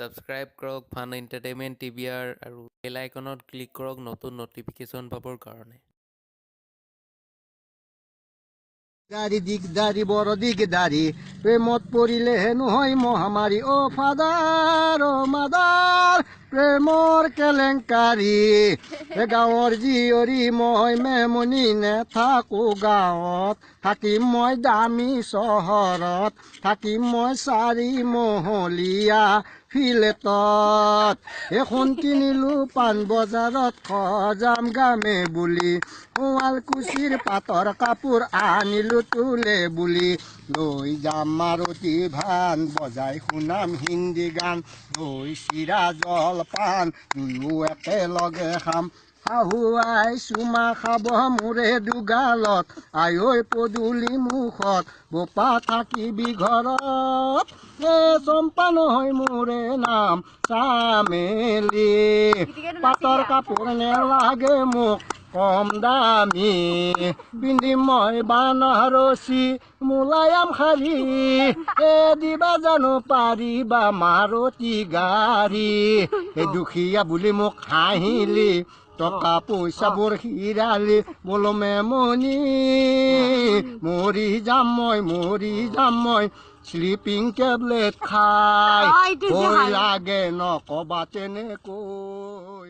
Subscribe কৰক ফান entertainment টিভিআৰ আৰু বেল আইকনত ক্লিক কৰক নতুন নটিফিকেশ্যন পাবৰ কাৰণে। দিগদাৰি বড় দিগদাৰি প্ৰেমত পড়িলে নহয় মহামাৰী ও ফাদাৰ ও মাদাৰ প্ৰেমৰ কেলেংকাৰি গাঁৱৰ জীয়ৰী মই মেমনি নেথাকো গাঁৱত থাকিম মই দামী চহৰত থাকিম মই চাৰি মহলীয়া ফিলেটত এখন কিনিলো পাণ বজাৰত খজাম গামে বুলি শুৱালকুছিৰ পাটৰ কাপোৰ আনিলো তুলে বুলি লৈ যাম মাৰুতি ভান বজাই শুনাম হিন্দী গান লৈ চিৰা জলপান দুয়ো একেলগে খাম শাহু আই চুমা খাব মোৰে দুগালত আই ঐ পদূলি মুখত বোপা থাকিবি ঘৰত চম্পা নহয় মোৰে নাম চামেলি পাটৰ কাপোৰ নেলাগে মোক কম দামী পিন্ধিম মই বানাৰসী মোলায়াম শাৰী দিবা জানো পাৰিবা মাৰুতি গাড়ী দুখীয়া বুলি মোক হাঁহিলি টকা পইচাবোৰ হিৰালি বোলো মেমনি মৰি যাম মই স্লিপিং টেবলেট খাই ভয় লাগে নকবা তেনেকৈ।